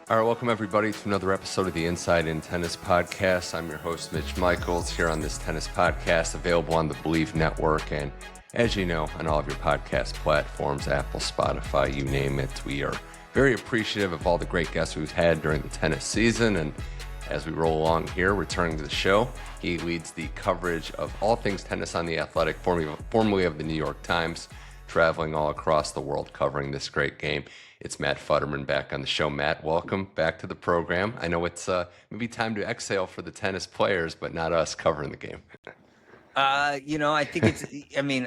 All right, welcome everybody to another episode of the Inside in Tennis Podcast. I'm your host, Mitch Michals, here on this tennis podcast, available on the Believe Network, and as you know, on all of your podcast platforms, Apple, Spotify, you name it. We are very appreciative of all the great guests we've had during the tennis season, and as we roll along here, returning to the show, he leads the coverage of all things tennis on The Athletic, formerly of the New York Times, traveling all across the world covering this great game. It's Matt Futterman back on the show. Matt, welcome back to the program. I know it's maybe time to exhale for the tennis players, but not us covering the game. I think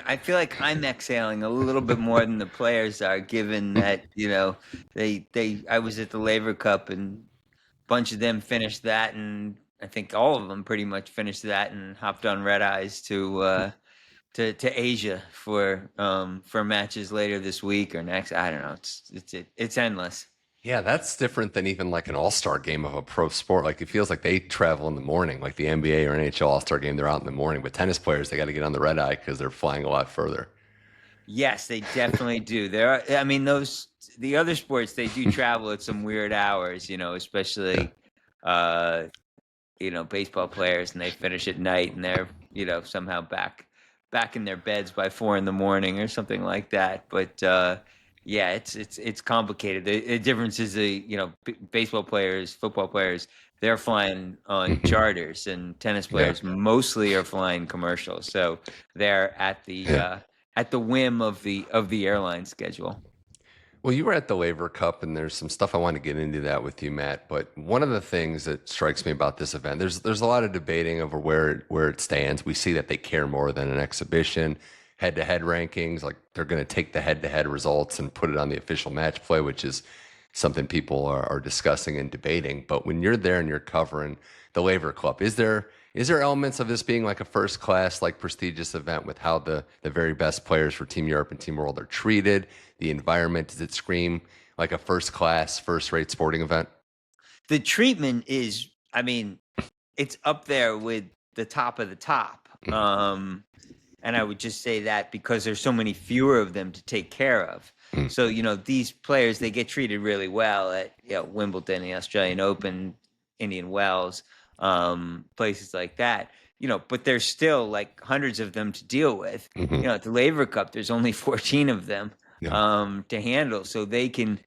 I feel like I'm exhaling a little bit more than the players are, given that, I was at the Laver Cup and a bunch of them finished that, and I think all of them pretty much finished that and hopped on red eyes to Asia for matches later this week or next. I don't know. It's endless. Yeah, that's different than even like an all-star game of a pro sport. Like it feels like they travel in the morning, like the NBA or NHL all-star game, they're out in the morning. But tennis players, they got to get on the red eye because they're flying a lot further. Yes, they definitely do. The other sports, they do travel at some weird hours, especially, baseball players, and they finish at night and they're, somehow back in their beds by 4 a.m. or something like that. But, yeah, it's complicated. The difference is baseball players, football players, they're flying on charters, and tennis players mostly are flying commercials. So they're at the whim of the airline schedule. Well, you were at the Laver Cup, and there's some stuff I want to get into that with you, Matt. But one of the things that strikes me about this event, there's a lot of debating over where it stands. We see that they care more than an exhibition, head-to-head rankings. Like they're going to take the head-to-head results and put it on the official match play, which is something people are discussing and debating. But when you're there and you're covering the Laver Cup, is there elements of this being like a first class, like prestigious event with how the very best players for Team Europe and Team World are treated? The environment, does it scream like a first class, first rate sporting event? The treatment is, it's up there with the top of the top. And I would just say that because there's so many fewer of them to take care of. So, these players, they get treated really well at Wimbledon, the Australian Open, Indian Wells, places like that. But there's still like hundreds of them to deal with. At the Laver Cup, there's only 14 of them to handle. So they can,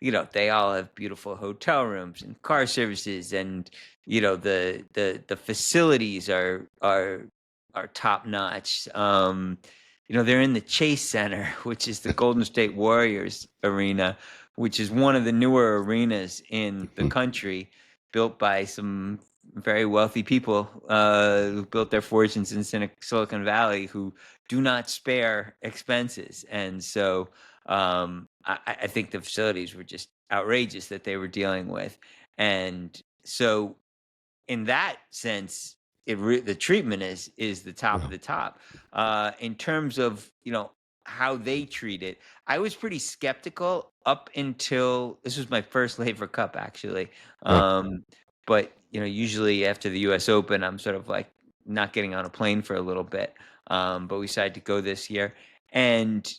they all have beautiful hotel rooms and car services, and the facilities are top notch. They're in the Chase Center, which is the Golden State Warriors arena, which is one of the newer arenas in the country, built by some very wealthy people who built their fortunes in Silicon Valley, who do not spare expenses. And so I think the facilities were just outrageous that they were dealing with. And so in that sense, the treatment is the top of the top. In terms of, how they treat it, I was pretty skeptical up until this was my first Laver Cup, actually. But, usually after the US Open, I'm sort of like not getting on a plane for a little bit. But we decided to go this year. And,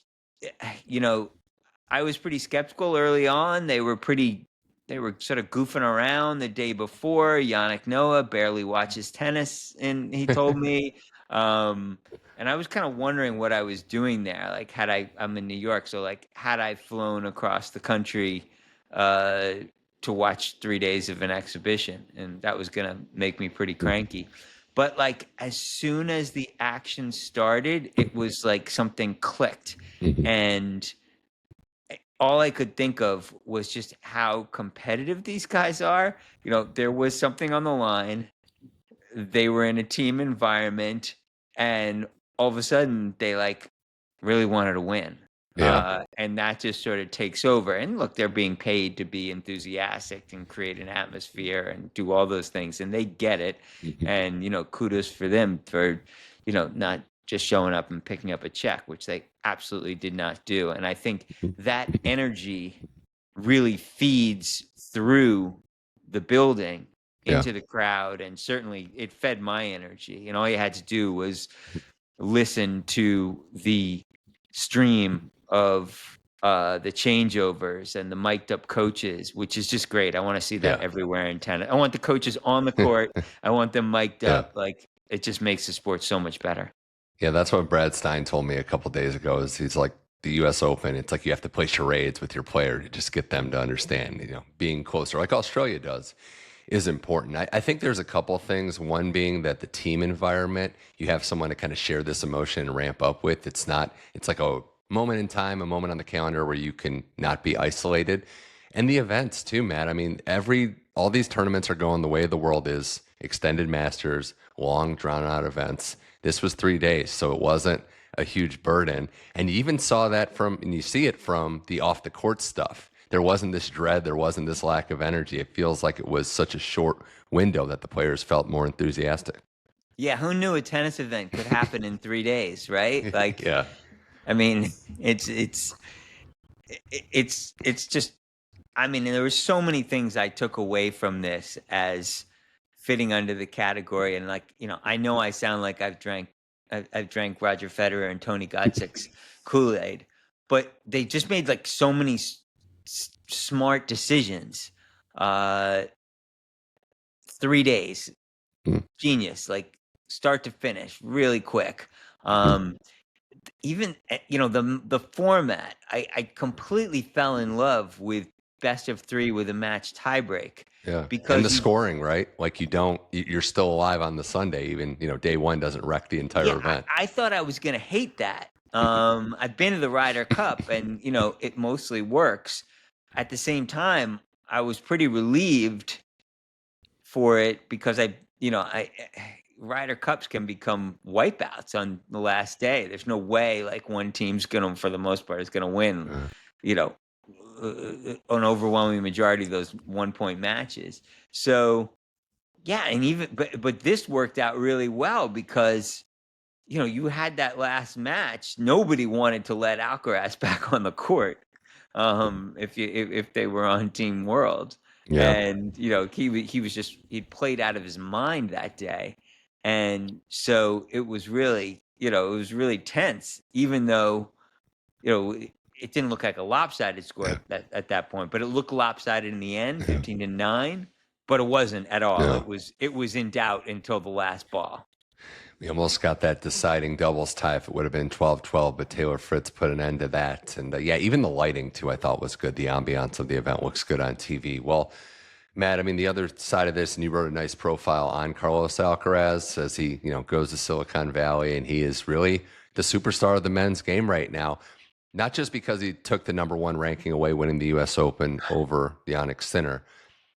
I was pretty skeptical early on. They were sort of goofing around the day before. Yannick Noah barely watches tennis, and he told me. And I was kind of wondering what I was doing there. Like, I'm in New York, so like, had I flown across the country to watch 3 days of an exhibition, and that was gonna make me pretty cranky. But like, as soon as the action started, it was like something clicked, and all I could think of was just how competitive these guys are. There was something on the line. They were in a team environment, and all of a sudden they like really wanted to win. And that just sort of takes over. And look, they're being paid to be enthusiastic and create an atmosphere and do all those things, and they get it. And kudos for them for not just showing up and picking up a check, which they absolutely did not do. And I think that energy really feeds through the building into the crowd, and certainly it fed my energy. And all you had to do was listen to the stream of the changeovers and the mic'd up coaches, which is just great. I want to see that everywhere in tennis. I want the coaches on the court. I want them mic'd up. Like, it just makes the sport so much better. Yeah, that's what Brad Stein told me a couple days ago. Is he's like, the U.S. Open, it's like you have to play charades with your player to just get them to understand, being closer, like Australia does, is important. I think there's a couple things. One being that the team environment, you have someone to kind of share this emotion and ramp up with. It's like a moment in time, a moment on the calendar where you can not be isolated. And the events too, Matt. I mean, all these tournaments are going the way the world is. Extended Masters, long drawn out events. This was 3 days, so it wasn't a huge burden. And you even saw that and you see it from the off the court stuff. There wasn't this dread, there wasn't this lack of energy. It feels like it was such a short window that the players felt more enthusiastic. Yeah, who knew a tennis event could happen in 3 days, right? Like, yeah. I mean, it's just, I mean, there were so many things I took away from this as fitting under the category. And like, I know I sound like I've drank Roger Federer and Tony Gottsik's Kool-Aid, but they just made like so many smart decisions. 3 days, genius, like start to finish, really quick. Even the format, I completely fell in love with best of 3 with a match tiebreak. Yeah, because and the scoring, right? Like you're still alive on the Sunday, even day one doesn't wreck the entire event. I thought I was gonna hate that. I've been to the Ryder Cup, and it mostly works. At the same time, I was pretty relieved for it because Ryder Cups can become wipeouts on the last day. There's no way like one team's gonna, for the most part, is gonna win. An overwhelming majority of those 1-point matches. So yeah, and but this worked out really well because you had that last match. Nobody wanted to let Alcaraz back on the court if they were on Team World. Yeah. And he played out of his mind that day. And so it was really tense, even though it didn't look like a lopsided score at that point, but it looked lopsided in the end, 15-9, but it wasn't at all. No. It was in doubt until the last ball. We almost got that deciding doubles tie if it would have been 12-12, but Taylor Fritz put an end to that. And even the lighting too, I thought was good. The ambiance of the event looks good on TV. Well, Matt, I mean, the other side of this, and you wrote a nice profile on Carlos Alcaraz as he, goes to Silicon Valley, and he is really the superstar of the men's game right now. Not just because he took the number 1 ranking away, winning the U.S. Open over Jannik Sinner,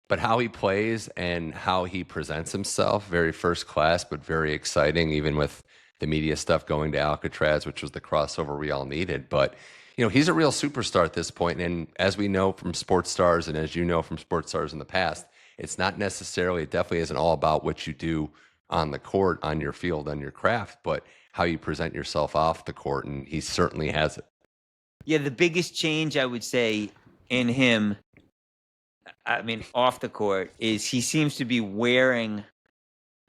but how he plays and how he presents himself, very first class, but very exciting, even with the media stuff going to Alcatraz, which was the crossover we all needed. But, he's a real superstar at this point. And as we know from sports stars, and as you know from sports stars in the past, it's not necessarily, it definitely isn't all about what you do on the court, on your field, on your craft, but how you present yourself off the court. And he certainly has it. Yeah, the biggest change I would say in him, I mean, off the court, is he seems to be wearing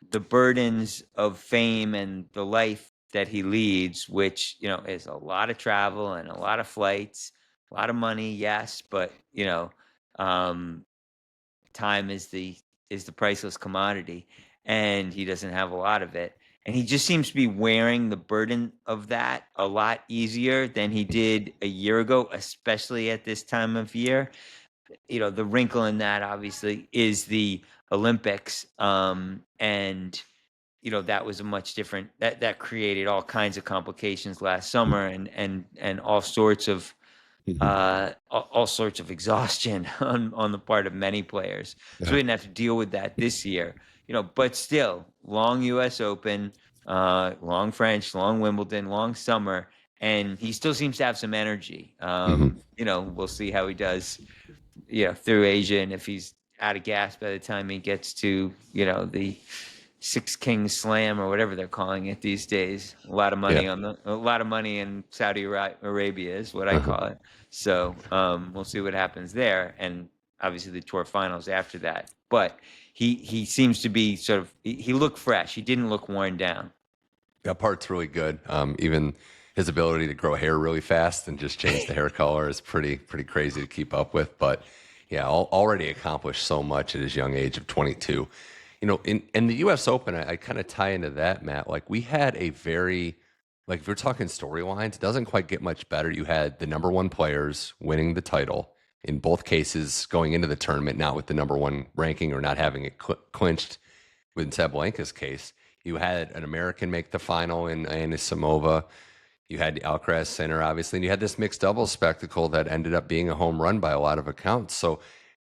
the burdens of fame and the life that he leads, which, is a lot of travel and a lot of flights, a lot of money, yes, but, time is the priceless commodity, and he doesn't have a lot of it. And he just seems to be wearing the burden of that a lot easier than he did a year ago, especially at this time of year. The wrinkle in that obviously is the Olympics. And, that was a much different, that created all kinds of complications last summer and all sorts of exhaustion on the part of many players. So we didn't have to deal with that this year. But still, long U.S. Open, long French, long Wimbledon, long summer, and he still seems to have some energy. We'll see how he does, through Asia, and if he's out of gas by the time he gets to, the Six Kings Slam or whatever they're calling it these days. A lot of money in Saudi Arabia is what I call it. So we'll see what happens there, and obviously the tour finals after that. But he seems to be he looked fresh. He didn't look worn down. That part's really good. Even his ability to grow hair really fast and just change the hair color is pretty crazy to keep up with. But yeah, already accomplished so much at his young age of 22. In the U.S. Open, I kind of tie into that, Matt. Like we had a very, like if we're talking storylines, it doesn't quite get much better. You had the number one players winning the title in both cases going into the tournament, not with the number one ranking or not having it clinched with Sabalenka's case. You had an American make the final in Anisimova. You had Alcaraz Sinner, obviously, and you had this mixed doubles spectacle that ended up being a home run by a lot of accounts. So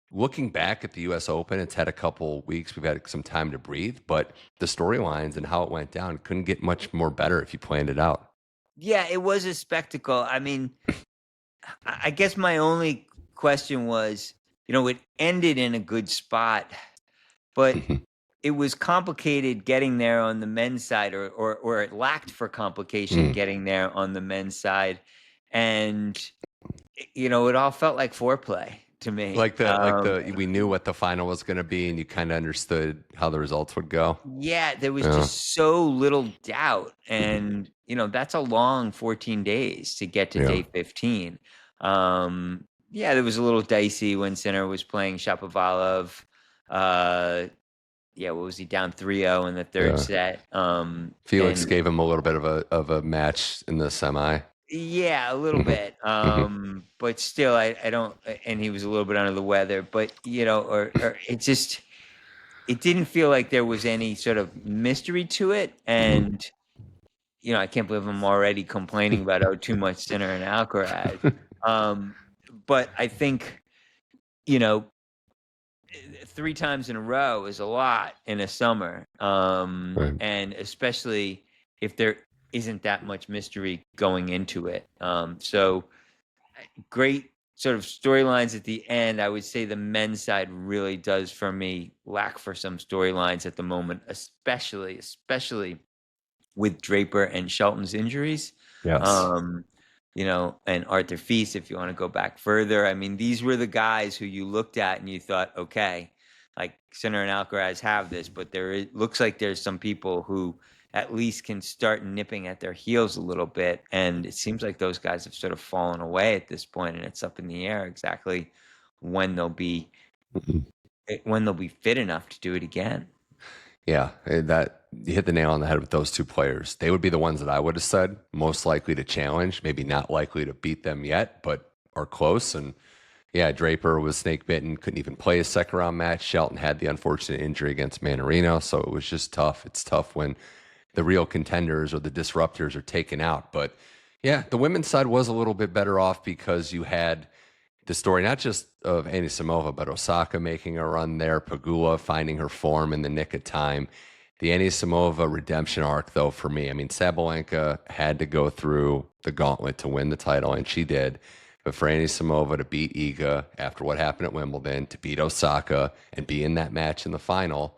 looking back at the U.S. Open, it's had a couple weeks. We've had some time to breathe, but the storylines and how it went down couldn't get much more better if you planned it out. Yeah, it was a spectacle. I mean, I guess my only question was, it ended in a good spot, but it was complicated getting there on the men's side, or it lacked for complication getting there on the men's side. And, it all felt like foreplay to me. We knew what the final was going to be and you kind of understood how the results would go. Yeah, there was just so little doubt. And, that's a long 14 days to get to day 15. Yeah, there was a little dicey when Sinner was playing Shapovalov. What was he down 3-0 in the third set? Felix gave him a little bit of a match in the semi. Yeah, a little bit. But still, I don't. And he was a little bit under the weather. But or it didn't feel like there was any sort of mystery to it. And I can't believe I'm already complaining about too much Sinner and Alcaraz. But I think 3 times in a row is a lot in a summer, Right. and especially if there isn't that much mystery going into it. So great sort of storylines at the end. I would say the men's side really does, for me, lack for some storylines at the moment, especially with Draper and Shelton's injuries. Yes. And Arthur Feast, if you want to go back further. I mean, these were the guys who you looked at and you thought, okay, like Sinner and Alcaraz have this, but looks like there's some people who at least can start nipping at their heels a little bit. And it seems like those guys have sort of fallen away at this point, and it's up in the air exactly when they'll be fit enough to do it again. Yeah, that you hit the nail on the head with those two players. They would be the ones that I would have said most likely to challenge, maybe not likely to beat them yet, but are close. And yeah, Draper was snake bitten, couldn't even play a second round match. Shelton had the unfortunate injury against Mannarino, so it was just tough. It's tough when the real contenders or the disruptors are taken out. But yeah, the women's side was a little bit better off because you had the story not just of Anisimova, but Osaka making a run there, Pegula finding her form in the nick of time. The Anisimova redemption arc, though, for me, I mean, Sabalenka had to go through the gauntlet to win the title, and she did. But for Anisimova to beat Iga after what happened at Wimbledon, to beat Osaka and be in that match in the final,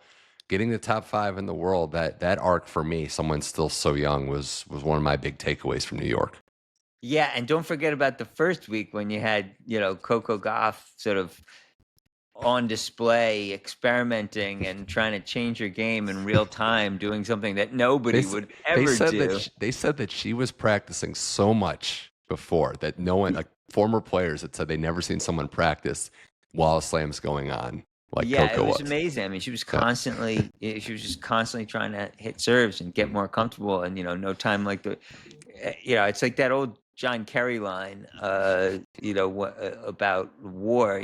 getting the top 5 in the world, that arc for me, someone still so young, was one of my big takeaways from New York. Yeah, and don't forget about the first week when you had, Coco Gauff sort of on display, experimenting and trying to change her game in real time, doing something that nobody would ever do. They said that she was practicing so much before that no one, like former players, had said they never seen someone practice while a slam's going on. Like Coco it was amazing. I mean, she was just constantly trying to hit serves and get more comfortable. And no time like it's like that old John Kerry line, about war.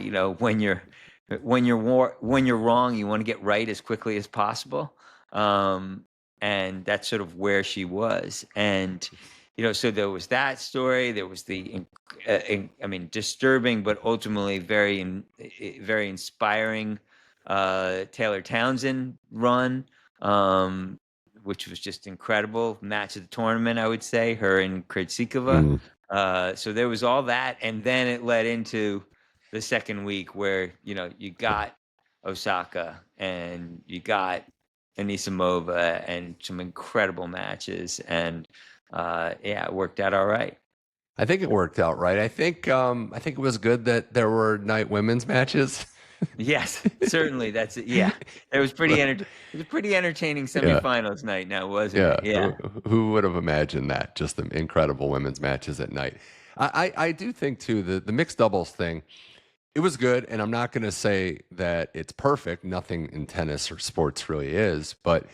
When you're wrong, you want to get right as quickly as possible. And that's sort of where she was. And so there was that story. There was the, disturbing but ultimately very, very inspiring Taylor Townsend run, which was just incredible. Match of the tournament, I would say, her and Krejcikova. So there was all that, and then it led into the second week where you got Osaka and you got Anisimova and some incredible matches, and it worked out all right. I think it worked out right. I think it was good that there were night women's matches. Yes, certainly. That's it. Yeah, it was pretty it was a pretty entertaining Yeah. semifinals night now, wasn't Yeah, it? Yeah. who would have imagined that? Just the incredible women's matches at night. I do think too the mixed doubles thing. It was good, and I'm not going to say that it's perfect. Nothing in tennis or sports really is, but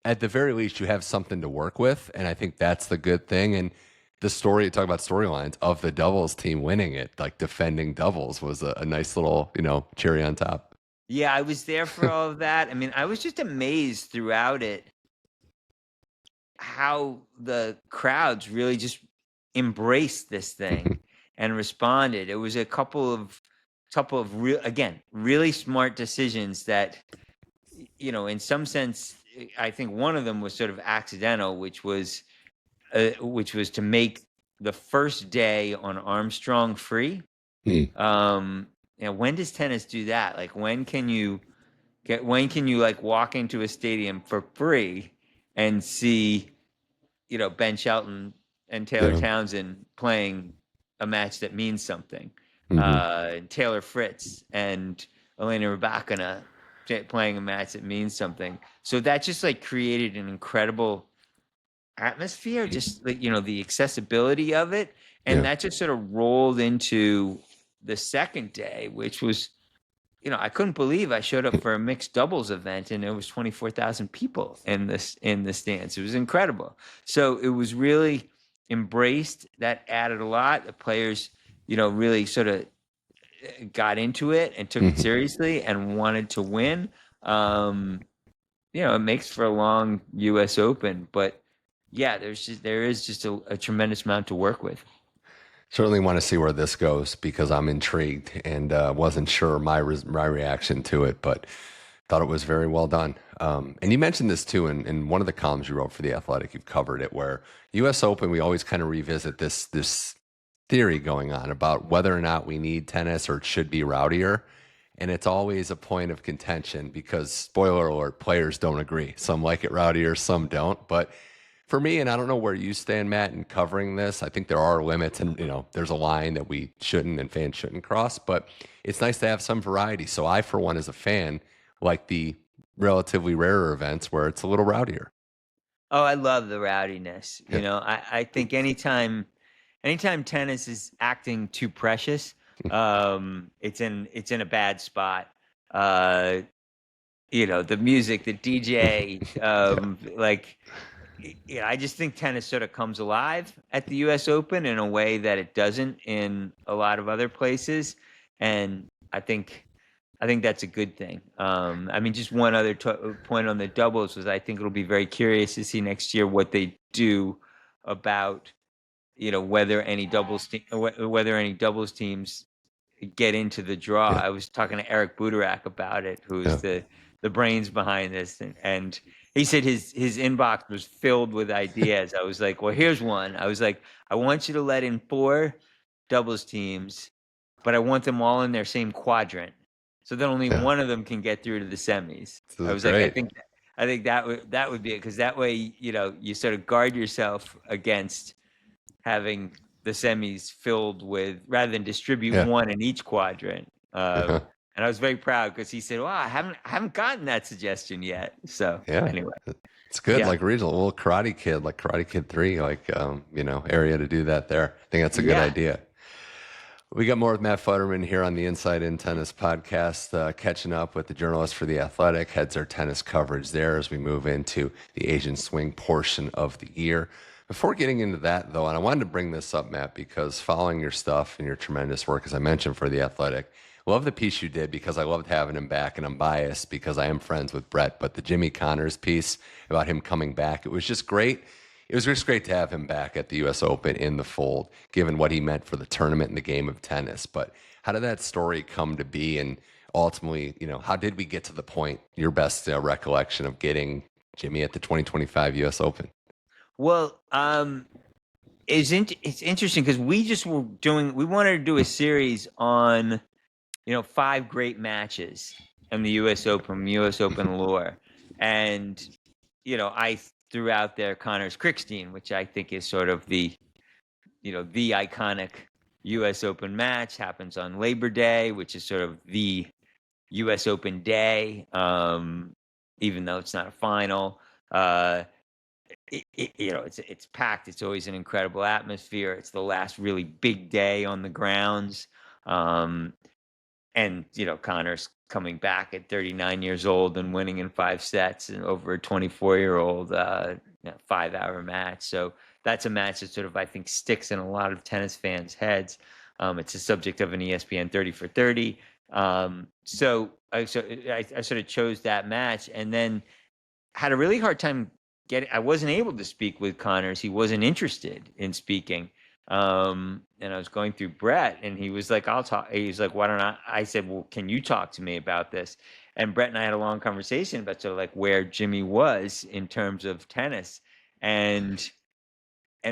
at the very least, you have something to work with, and I think that's the good thing. And the story, talk about storylines of the doubles team winning it, like defending doubles, was a nice little cherry on top. Yeah, I was there for all of that. I mean, I was just amazed throughout it how the crowds really just embraced this thing and responded. It was a couple of real, again, really smart decisions that, in some sense, I think one of them was sort of accidental, which was to make the first day on Armstrong free. When does tennis do that? Like, when can you like walk into a stadium for free and see, Ben Shelton and Taylor Yeah. Townsend playing a match that means something? Taylor Fritz and Elena Rybakina playing a match that means something. So that just like created an incredible atmosphere, just like, the accessibility of it. And Yeah. that just sort of rolled into the second day, which was, I couldn't believe I showed up for a mixed doubles event and there was 24,000 people in the stands. It was incredible. So it was really embraced. That added a lot. The players, really sort of got into it and took it seriously and wanted to win. It makes for a long U.S. Open, but yeah, there is just a tremendous amount to work with. Certainly want to see where this goes because I'm intrigued and wasn't sure my reaction to it, but thought it was very well done. And you mentioned this too in one of the columns you wrote for The Athletic. You've covered it where U.S. Open, we always kind of revisit this theory going on about whether or not we need tennis or it should be rowdier. And it's always a point of contention because, spoiler alert, players don't agree. Some like it rowdier, some don't. But for me, and I don't know where you stand, Matt, in covering this, I think there are limits and, there's a line that we shouldn't and fans shouldn't cross, but it's nice to have some variety. So I, for one, as a fan, like the relatively rarer events where it's a little rowdier. Oh, I love the rowdiness. Yeah. I think anytime tennis is acting too precious, it's in a bad spot. The music, the DJ, like, I just think tennis sort of comes alive at the U.S. Open in a way that it doesn't in a lot of other places, and I think that's a good thing. I mean, just one other point on the doubles was I think it'll be very curious to see next year what they do about whether any doubles teams get into the draw. Yeah. I was talking to Eric Buderak about it, who's the brains behind this, and he said his inbox was filled with ideas. I was like, well, here's one. I was like, I want you to let in 4 doubles teams, but I want them all in their same quadrant, so that only one of them can get through to the semis. This I is was like, I great. think that would be it, because that way, you sort of guard yourself against having the semis filled with, rather than distribute Yeah. one in each quadrant. And I was very proud because he said, "Wow, I haven't gotten that suggestion yet." So Yeah. anyway, It's good, yeah, like regional, little Karate Kid, like Karate Kid 3, like, area to do that there. I think that's a good yeah. idea. We got more with Matt Futterman here on the Inside In Tennis podcast, catching up with the journalist for The Athletic, heads our tennis coverage there as we move into the Asian swing portion of the year. Before getting into that, though, and I wanted to bring this up, Matt, because following your stuff and your tremendous work, as I mentioned, for The Athletic, love the piece you did because I loved having him back, and I'm biased because I am friends with Brett, but the Jimmy Connors piece about him coming back, it was just great. It was just great to have him back at the U.S. Open in the fold, given what he meant for the tournament and the game of tennis. But how did that story come to be? And ultimately, how did we get to the point, your best recollection of getting Jimmy at the 2025 U.S. Open? Well, it's interesting because we wanted to do a series on, 5 great matches in the U.S. Open, U.S. Open lore, and I threw out there Connors Krickstein, which I think is sort of the iconic U.S. Open match, happens on Labor Day, which is sort of the U.S. Open day, even though it's not a final. It's packed. It's always an incredible atmosphere. It's the last really big day on the grounds. And Connor's coming back at 39 years old and winning in 5 sets and over a 24-year-old 5-hour match. So that's a match that sort of, I think, sticks in a lot of tennis fans' heads. It's a subject of an ESPN 30 for 30. So I sort of chose that match, and then had a really hard time I wasn't able to speak with Connors. He wasn't interested in speaking. And I was going through Brett, and he was like, I'll talk. He's like, why don't I said, well, can you talk to me about this? And Brett and I had a long conversation about sort of like where Jimmy was in terms of tennis. And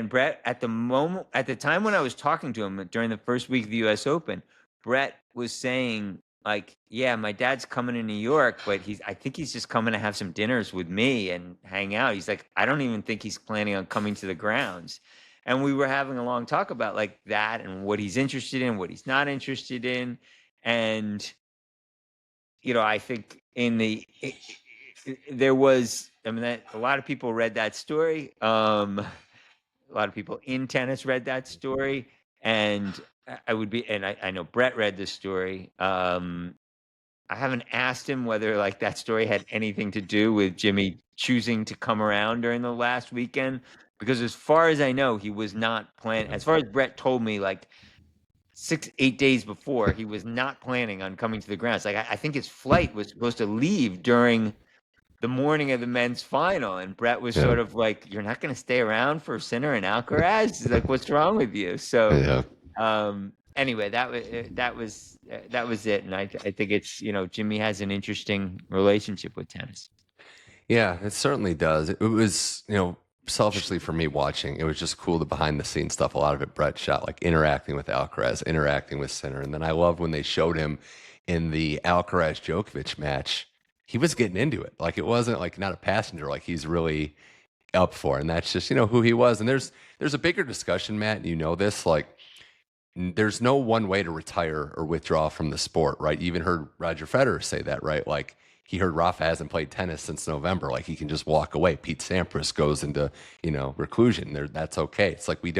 Brett, at the time when I was talking to him during the first week of the US Open, Brett was saying, like, yeah, my dad's coming to New York, but I think he's just coming to have some dinners with me and hang out. He's like, I don't even think he's planning on coming to the grounds. And we were having a long talk about like that and what he's interested in, what he's not interested in. And, I think there was, that a lot of people read that story. A lot of people in tennis read that story, and I know Brett read the story. I haven't asked him whether like that story had anything to do with Jimmy choosing to come around during the last weekend, because as far as I know, he was not planning. As far as Brett told me, like 6-8 days before, he was not planning on coming to the grounds. Like I think his flight was supposed to leave during the morning of the men's final, and Brett was sort of like, "You're not going to stay around for Sinner and Alcaraz?" He's like, "What's wrong with you?" So, anyway, that was it, and I think it's Jimmy has an interesting relationship with tennis. Yeah, it certainly does. It was selfishly for me watching, it was just cool, the behind the scenes stuff. A lot of it Brett shot, like interacting with Alcaraz, interacting with Sinner, and then I loved when they showed him in the Alcaraz Djokovic match. He was getting into it. Like it wasn't like not a passenger, like he's really up for it. And that's just, who he was. And there's a bigger discussion, Matt, and this, like there's no one way to retire or withdraw from the sport, right? You even heard Roger Federer say that, right? Like he heard Rafa hasn't played tennis since November. Like he can just walk away. Pete Sampras goes into, reclusion. That's okay. It's like we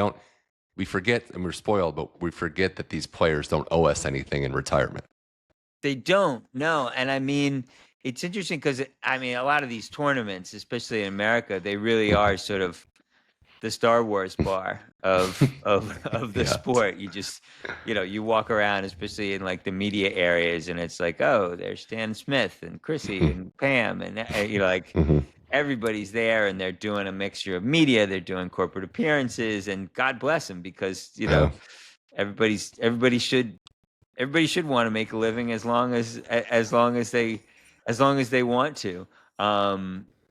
forget, and we're spoiled, but we forget that these players don't owe us anything in retirement. They don't, no. And I mean, it's interesting because a lot of these tournaments, especially in America, they really are sort of the Star Wars bar of the sport. You just you walk around, especially in like the media areas, and it's like, oh, there's Stan Smith and Chrissy and Pam, and everybody's there, and they're doing a mixture of media. They're doing corporate appearances, and God bless them, because everybody should want to make a living as long as they want to.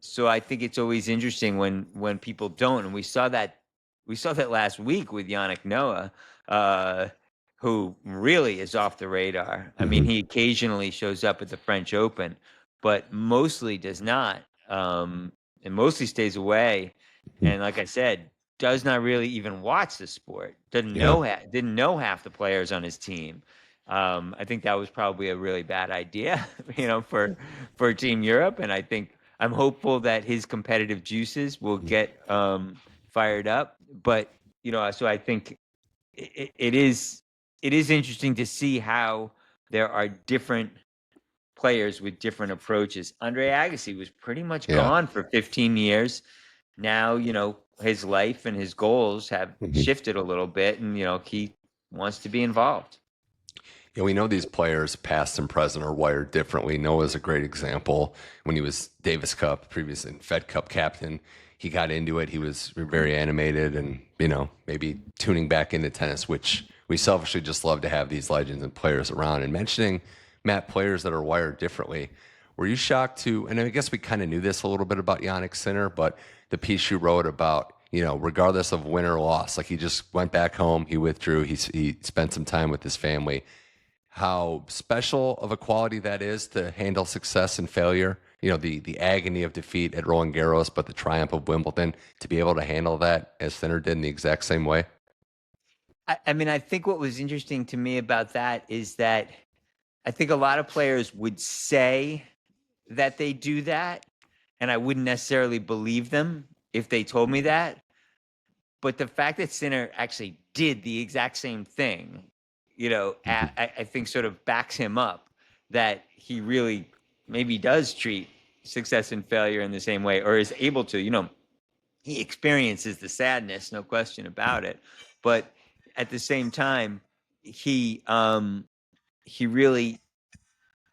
So I think it's always interesting when people don't, and we saw that last week with Yannick Noah, who really is off the radar. I mean, he occasionally shows up at the French Open, but mostly does not, and mostly stays away. And like I said, does not really even watch the sport. Didn't know half the players on his team. I think that was probably a really bad idea, for Team Europe. And I think I'm hopeful that his competitive juices will get fired up. But so I think it is interesting to see how there are different players with different approaches. Andre Agassi was pretty much gone for 15 years. Now his life and his goals have shifted a little bit, and he wants to be involved. Yeah, we know these players, past and present, are wired differently. Noah's a great example. When he was Davis Cup, previous and Fed Cup captain, he got into it. He was very animated and, maybe tuning back into tennis, which we selfishly just love to have these legends and players around. And mentioning, Matt, players that are wired differently, were you shocked to, and I guess we kind of knew this a little bit about Jannik Sinner, but the piece you wrote about, regardless of win or loss, like he just went back home, he withdrew, he spent some time with his family. How special of a quality that is to handle success and failure, the agony of defeat at Roland Garros, but the triumph of Wimbledon, to be able to handle that as Sinner did in the exact same way. I think what was interesting to me about that is that I think a lot of players would say that they do that, and I wouldn't necessarily believe them if they told me that. But the fact that Sinner actually did the exact same thing, I think sort of backs him up that he really maybe does treat success and failure in the same way, or is able to. He experiences the sadness, no question about it. But at the same time, he really,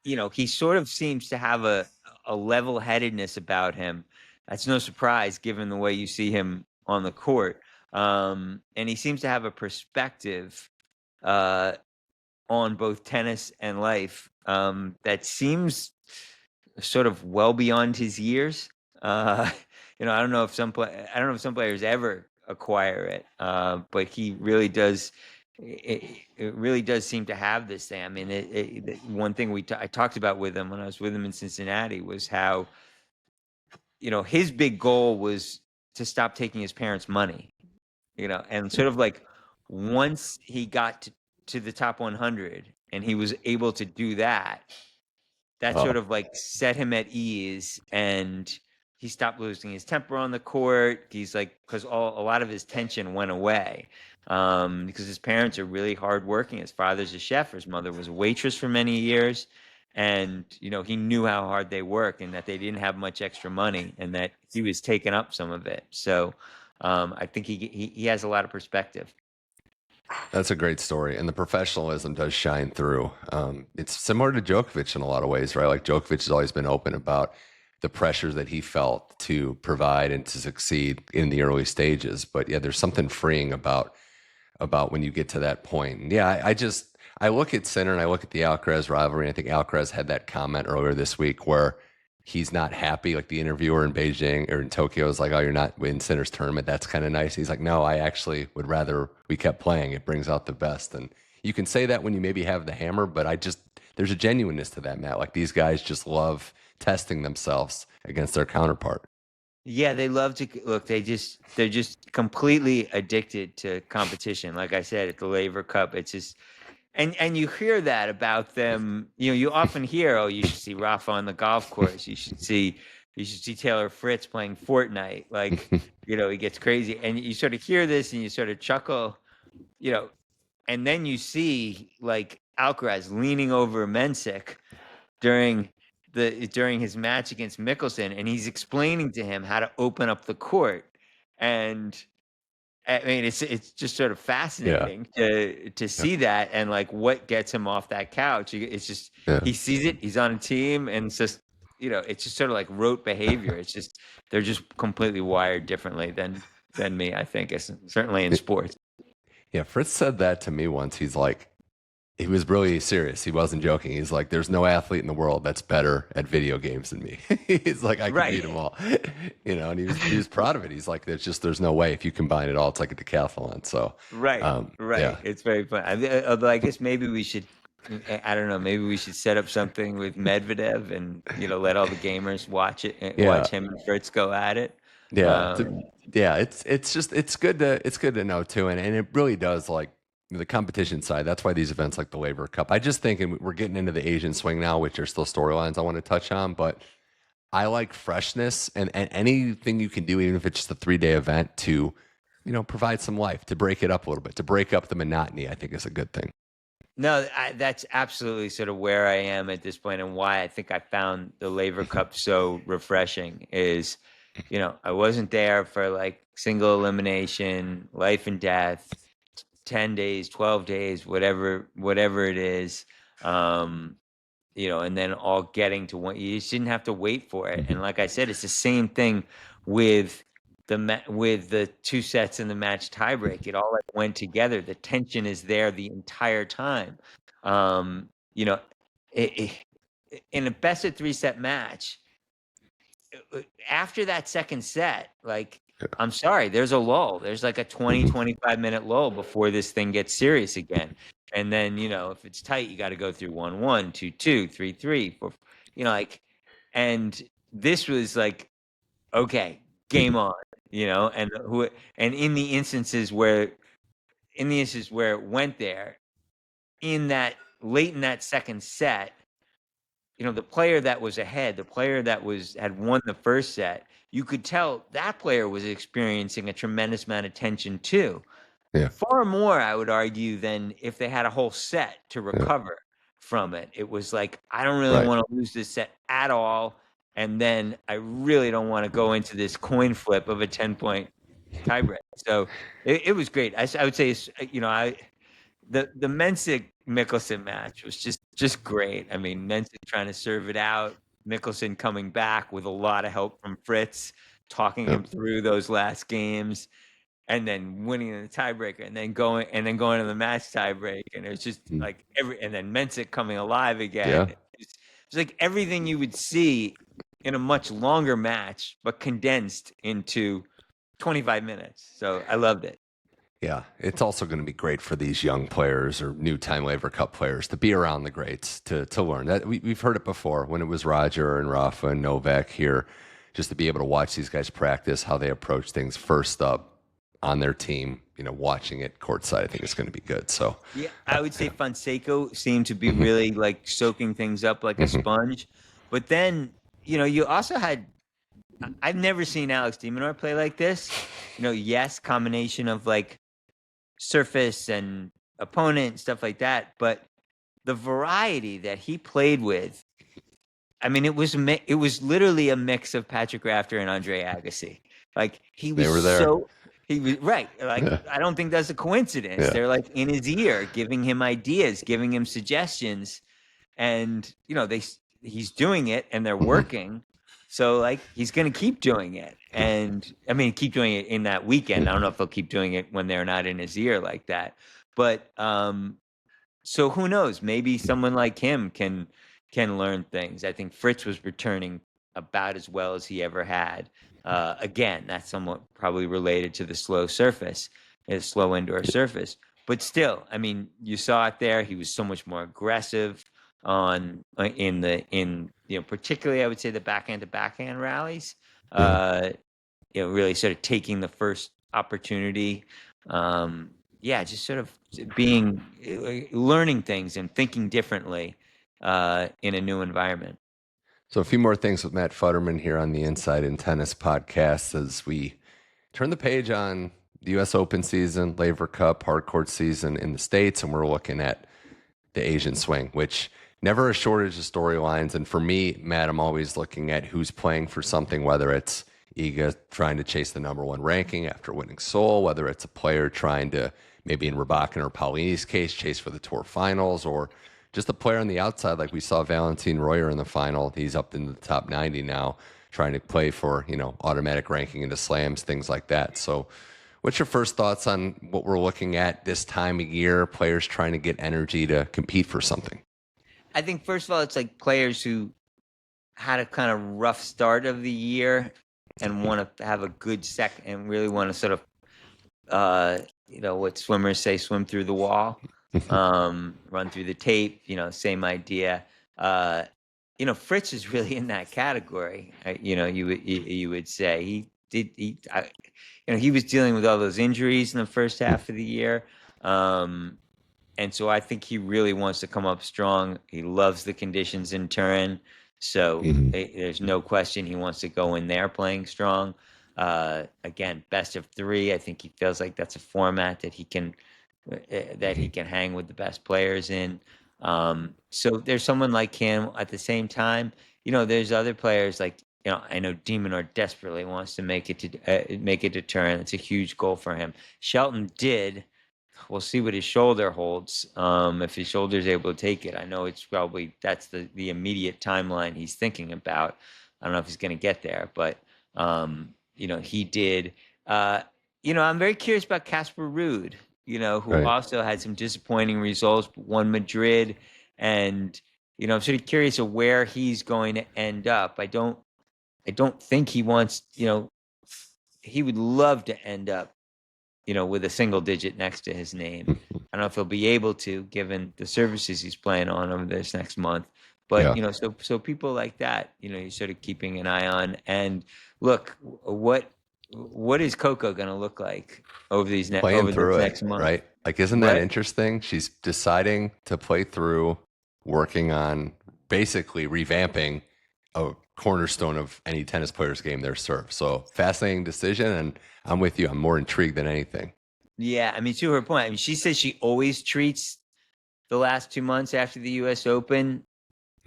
he sort of seems to have a level-headedness about him. That's no surprise given the way you see him on the court. And he seems to have a perspective on both tennis and life that seems sort of well beyond his years. I don't know if some players ever acquire it, but he really does. It really does seem to have this thing. I mean, one thing I talked about with him when I was with him in Cincinnati was how, his big goal was to stop taking his parents' money, and sort of like once he got to the top 100 and he was able to do that, that sort of like set him at ease, and he stopped losing his temper on the court. He's like, because a lot of his tension went away, because his parents are really hardworking. His father's a chef. His mother was a waitress for many years. And, he knew how hard they work and that they didn't have much extra money and that he was taking up some of it. So I think he has a lot of perspective. That's a great story, and the professionalism does shine through. It's similar to Djokovic in a lot of ways, right? Like Djokovic has always been open about the pressures that he felt to provide and to succeed in the early stages. But yeah, there's something freeing about when you get to that point. And yeah, I look at Sinner and I look at the Alcaraz rivalry. And I think Alcaraz had that comment earlier this week where he's not happy. Like the interviewer in Beijing or in Tokyo was like, "Oh, you're not in Sinner's tournament. That's kind of nice." He's like, "No, I actually would rather we kept playing. It brings out the best." And you can say that when you maybe have the hammer, but there's a genuineness to that, Matt. Like these guys just love testing themselves against their counterpart. Yeah, they love to look. They're just completely addicted to competition. Like I said, at the Laver Cup, it's just, and you hear that about them. You often hear, "Oh, you should see Rafa on the golf course. You should see Taylor Fritz playing Fortnite." Like, he gets crazy, and you sort of hear this and you sort of chuckle, and then you see like Alcaraz leaning over Mensik during his match against Mickelson, and he's explaining to him how to open up the court. And I mean, it's just sort of fascinating to see that, and like what gets him off that couch. It's just he sees it. He's on a team, and it's just it's just sort of like rote behavior. It's just they're just completely wired differently than me. I think, certainly in sports. Yeah, Fritz said that to me once. He's like, he was really serious. He wasn't joking. He's like, "There's no athlete in the world that's better at video games than me." He's like, "I can beat them all," and he was proud of it. He's like, there's no way if you combine it all, it's like a decathlon." So right. Yeah. It's very fun. Although I guess maybe we should, I don't know, maybe we should set up something with Medvedev and let all the gamers watch it and watch him and Fritz go at it. Yeah, it's good to know too, and it really does, like the competition side. That's why these events like the Laver Cup. I just think, and we're getting into the Asian swing now, which are still storylines I want to touch on, but I like freshness and anything you can do, even if it's just a 3-day event, to provide some life, to break it up a little bit, to break up the monotony. I think is a good thing. No, that's absolutely sort of where I am at this point, and why I think I found the Laver Cup so refreshing is, I wasn't there for like single elimination, life and death, 10 days, 12 days, whatever it is. And then all getting to one, you just didn't have to wait for it. And like I said, it's the same thing with the 2 sets in the match tiebreak. It all like went together. The tension is there the entire time. In a best of 3 set match, after that second set, like, I'm sorry, there's a lull. There's like a 20-25 minute lull before this thing gets serious again. And then, if it's tight, you got to go through 1-1, 2-2, 3-3, 4, like, and this was like, okay, game on, and in the instances where it went there, in that late in that second set, the player that was ahead, the player that had won the first set, you could tell that player was experiencing a tremendous amount of tension too. Yeah. Far more, I would argue, than if they had a whole set to recover from it. It was like, I don't really want to lose this set at all. And then I really don't want to go into this coin flip of a 10-point tiebreak. So it was great. I would say, the Mensik Mickelson match was just great. I mean, Mensik trying to serve it out, Mickelson coming back with a lot of help from Fritz, talking him through those last games, and then winning in the tiebreaker, and then going to the match tiebreak, and it was just like and then Mensik coming alive again. Yeah. It's like everything you would see in a much longer match, but condensed into 25 minutes. So I loved it. Yeah, it's also going to be great for these young players or new-time Laver Cup players to be around the greats, to learn. That we've heard it before when it was Roger and Rafa and Novak here, just to be able to watch these guys practice, how they approach things first up on their team, watching it courtside, I think it's going to be good. So yeah, I would say Fonseca seemed to be really like soaking things up like a sponge. But then, you also had, I've never seen Alex de Minaur play like this. Yes, combination of like surface and opponent, stuff like that, but the variety that he played with, I mean, it was literally a mix of Patrick Rafter and Andre Agassi. Like he was, they were there. He was right. Like I don't think that's a coincidence. Yeah. They're like in his ear, giving him ideas, giving him suggestions, and he's doing it, and they're working. So like he's gonna keep doing it, and I mean keep doing it in that weekend. I don't know if he'll keep doing it when they're not in his ear like that. But so who knows? Maybe someone like him can learn things. I think Fritz was returning about as well as he ever had. Again, that's somewhat probably related to the slow indoor surface. But still, I mean, you saw it there. He was so much more aggressive particularly I would say the backhand to backhand rallies. Really sort of taking the first opportunity. Just sort of learning things and thinking differently in a new environment. So a few more things with Matt Futterman here on the Inside in Tennis podcast as we turn the page on the U.S. Open season, Laver Cup, hardcourt season in the States, and we're looking at the Asian swing, which never a shortage of storylines. And for me, Matt, I'm always looking at who's playing for something, whether it's Iga trying to chase the number one ranking after winning Seoul, whether it's a player trying to, maybe in Rybakina or Paulini's case, chase for the tour finals, or just a player on the outside, like we saw Valentin Royer in the final. He's up in the top 90 now, trying to play for, automatic ranking into slams, things like that. So what's your first thoughts on what we're looking at this time of year, players trying to get energy to compete for something? I think, first of all, it's like players who had a kind of rough start of the year and want to have a good second and really want to sort of, what swimmers say, swim through the wall, run through the tape, same idea. Fritz is really in that category. You would say he was dealing with all those injuries in the first half of the year. And so I think he really wants to come up strong. He loves the conditions in Turin. So there's no question he wants to go in there playing strong. Again, best of three. I think he feels like that's a format that he can hang with the best players in. So there's someone like him. At the same time, there's other players like, I know de Minaur desperately wants to make it to Turin. It's a huge goal for him. Shelton did. We'll see what his shoulder holds. If his shoulder is able to take it, I know that's the immediate timeline he's thinking about. I don't know if he's going to get there, but he did. I'm very curious about Casper Ruud, who also had some disappointing results, won Madrid, and I'm sort of curious of where he's going to end up. I don't think he wants. He would love to end up with a single digit next to his name. I don't know if he'll be able to, given the services he's playing on over this next month. But, so people like that, you're sort of keeping an eye on. And look, what is Coco going to look like over this next month? Right. Like, isn't that interesting? She's deciding to play through working on basically revamping a cornerstone of any tennis player's game, their serve. So fascinating decision, and I'm with you. I'm more intrigued than anything. Yeah, I mean, to her point, I mean, she says she always treats the last 2 months after the U.S. Open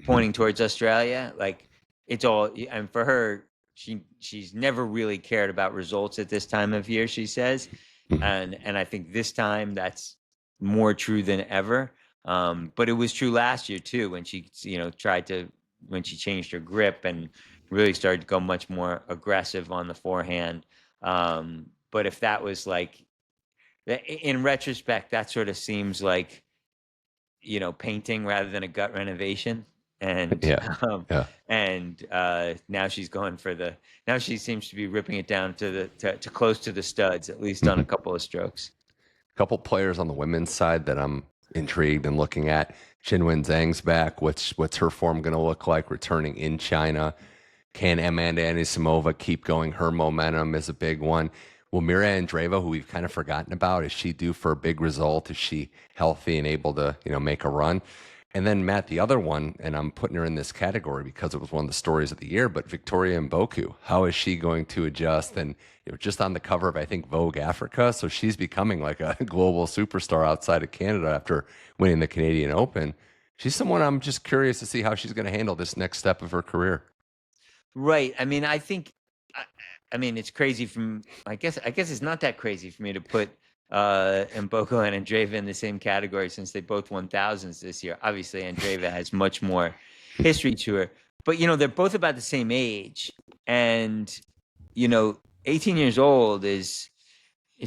pointing towards Australia. Like, it's all, and for her, she's never really cared about results at this time of year, she says. And I think this time that's more true than ever. But it was true last year too, when she, when she changed her grip and really started to go much more aggressive on the forehand. But if that was like, in retrospect, that sort of seems like, painting rather than a gut renovation. And Yeah. Yeah. now she's going for now she seems to be ripping it down to close to the studs, at least on a couple of strokes. Couple players on the women's side that I'm intrigued and looking at. Qinwen Zhang's back. What's her form going to look like returning in China? Can Amanda Anisimova keep going? Her momentum is a big one. Will Mirra Andreeva, who we've kind of forgotten about, is she due for a big result? Is she healthy and able to, make a run? And then Matt, the other one, and I'm putting her in this category because it was one of the stories of the year, but Victoria Mboko, how is she going to adjust? And just on the cover of, I think, Vogue Africa, so she's becoming like a global superstar outside of Canada after winning the Canadian Open. She's someone I'm just curious to see how she's going to handle this next step of her career. Right. I mean, I think, it's crazy I guess it's not that crazy for me to put Mboko and Andreeva in the same category, since they both won thousands this year. Obviously, Andreeva has much more history to her, but they're both about the same age, and 18 years old is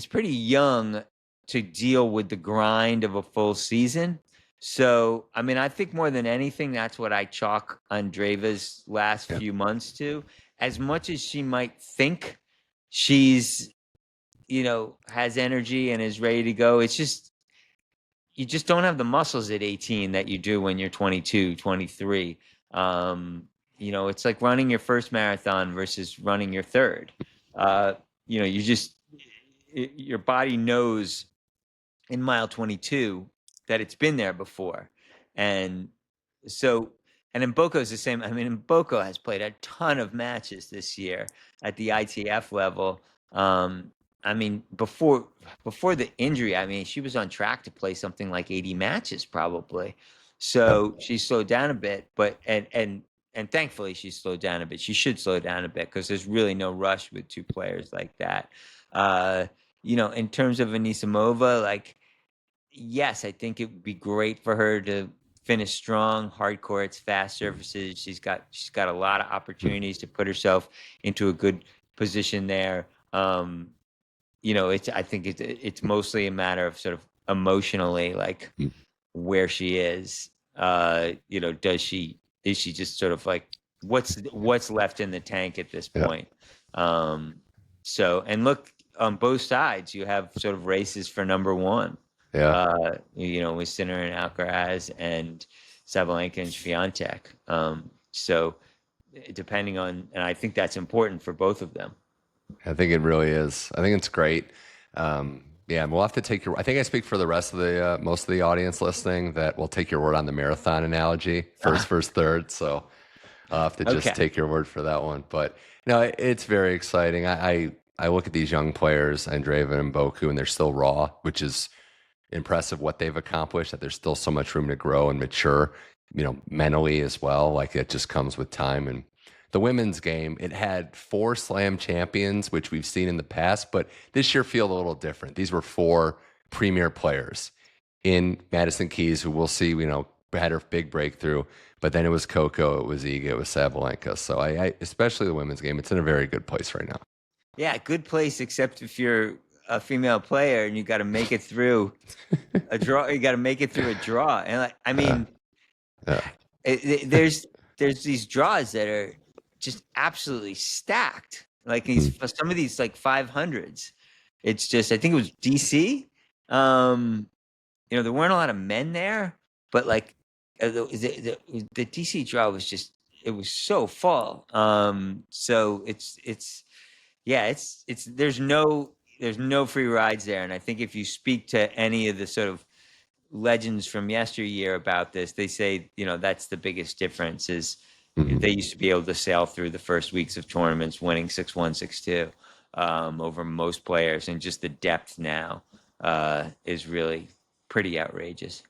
pretty young to deal with the grind of a full season. So, I mean, I think more than anything, that's what I chalk Andreeva's last few months to. As much as she might think she's, has energy and is ready to go, it's just, you just don't have the muscles at 18 that you do when you're 22, 23. It's like running your first marathon versus running your third. Your body knows in mile 22 that it's been there before. And so, and Mboko is the same. I mean, Mboko has played a ton of matches this year at the ITF level. Before the injury, she was on track to play something like 80 matches probably. So she slowed down a bit, but and thankfully she slowed down a bit. She should slow down a bit because there's really no rush with two players like that. In terms of Anisimova, like, yes, I think it would be great for her to finish strong, hard courts, fast surfaces. She's got a lot of opportunities to put herself into a good position there. I think it's mostly a matter of sort of emotionally, like, where she is. Is she just sort of like, what's left in the tank at this point? And look, on both sides, you have sort of races for number one. Yeah. With Sinner and Alcaraz and Sabalenka and Swiatek. So depending on, and I think that's important for both of them. I think it really is. I think it's great. Yeah, we'll have to take I think I speak for the rest of the most of the audience listening that we'll take your word on the marathon analogy, first, third. So I'll have to just take your word for that one. But it's very exciting. I look at these young players, Andreeva and Mboko, and they're still raw, which is impressive what they've accomplished, that there's still so much room to grow and mature, mentally as well. Like, it just comes with time. And the women's game, it had 4 slam champions, which we've seen in the past, but this year feel a little different. These were 4 premier players in Madison Keys, who we'll see, had her big breakthrough, but then it was Coco, it was Iga, it was Sabalenka. So I especially the women's game, it's in a very good place right now. Yeah, good place, except if you're a female player and you got to make it through a draw. You got to make it through a draw. And there's these draws that are just absolutely stacked. Like some of these like 500s. It's just, I think it was DC. There weren't a lot of men there, but like the DC draw was just, it was so full. So it's there's no there's no free rides there. And I think if you speak to any of the sort of legends from yesteryear about this, they say, that's the biggest difference is they used to be able to sail through the first weeks of tournaments, winning 6-1, 6-2 over most players. And just the depth now is really pretty outrageous.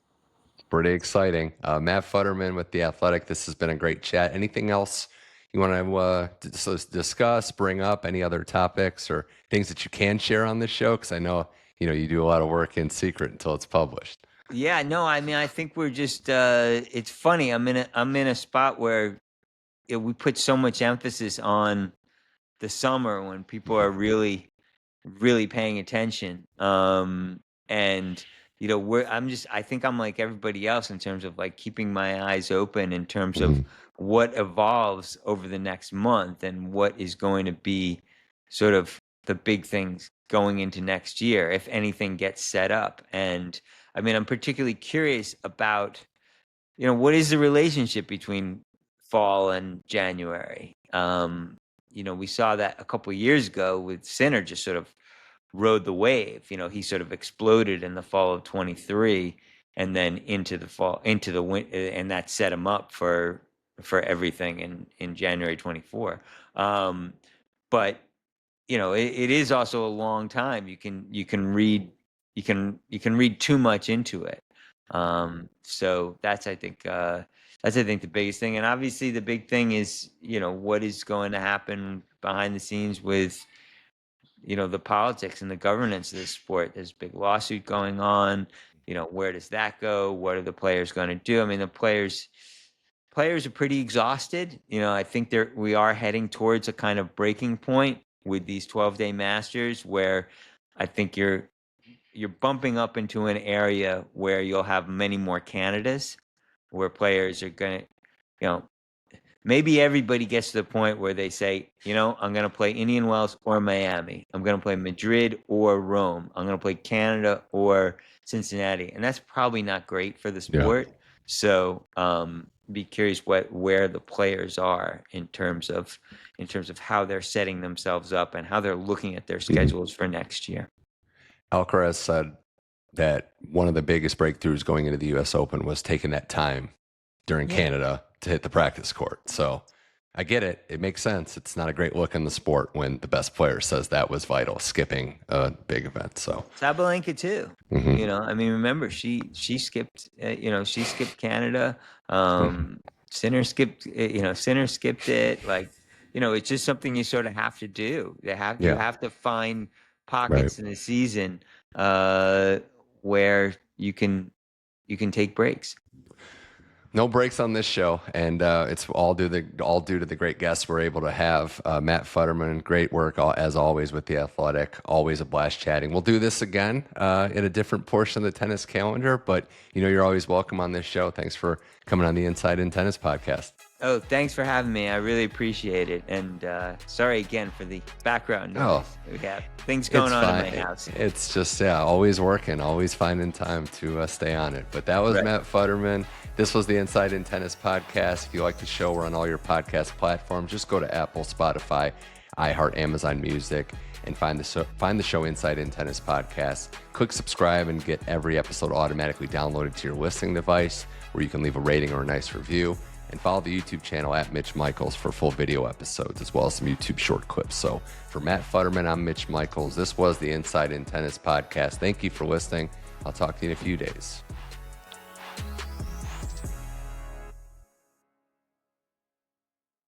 Pretty exciting. Matt Futterman with The Athletic. This has been a great chat. Anything else you want to discuss, bring up, any other topics or things that you can share on this show? Because I know, you do a lot of work in secret until it's published. Yeah, no, I mean, I think we're just, it's funny. I'm in a spot where we put so much emphasis on the summer when people are really, really paying attention. And I think I'm like everybody else in terms of like keeping my eyes open in terms of what evolves over the next month and what is going to be sort of the big things going into next year, if anything gets set up. And I mean, I'm particularly curious about, what is the relationship between fall and January? We saw that a couple of years ago with Sinner just sort of rode the wave. He sort of exploded in the fall of 23 and then into the winter, and that set him up for everything in January 24. But it is also a long time. You can read too much into it. So that's I think the biggest thing. And obviously the big thing is, what is going to happen behind the scenes with the politics and the governance of this sport. There's a big lawsuit going on. Where does that go? What are the players going to do? I mean, the players are pretty exhausted. I think we are heading towards a kind of breaking point with these 12-day Masters, where I think you're bumping up into an area where you'll have many more Canadas, where players are going to, maybe everybody gets to the point where they say, I'm going to play Indian Wells or Miami. I'm going to play Madrid or Rome. I'm going to play Canada or Cincinnati. And that's probably not great for the sport. Yeah. So be curious where the players are in terms of how they're setting themselves up and how they're looking at their schedules for next year. Alcaraz said that one of the biggest breakthroughs going into the U.S. Open was taking that time during Canada to hit the practice court. So I get it. It makes sense. It's not a great look in the sport when the best player says that was vital, skipping a big event. So Sabalenka too. I mean, remember she skipped, she skipped Canada. Sinner skipped it. Like, it's just something you sort of have to do. You have to find pockets in the season where you can take breaks. No breaks on this show, and it's all due to the great guests we're able to have. Matt Futterman, great work as always with The Athletic. Always a blast chatting. We'll do this again in a different portion of the tennis calendar, but you're always welcome on this show. Thanks for coming on the Inside in Tennis podcast. Oh, thanks for having me. I really appreciate it. And sorry again for the background noise. We have things going on in my house. It's just, always working, always finding time to stay on it. But that was Matt Futterman. This was the Inside in Tennis podcast. If you like the show, we're on all your podcast platforms. Just go to Apple, Spotify, iHeart, Amazon Music, and find the show Inside in Tennis podcast. Click subscribe and get every episode automatically downloaded to your listening device, where you can leave a rating or a nice review. And follow the YouTube channel at Mitch Michals for full video episodes, as well as some YouTube short clips. So for Matt Futterman, I'm Mitch Michals. This was the Inside in Tennis podcast. Thank you for listening. I'll talk to you in a few days.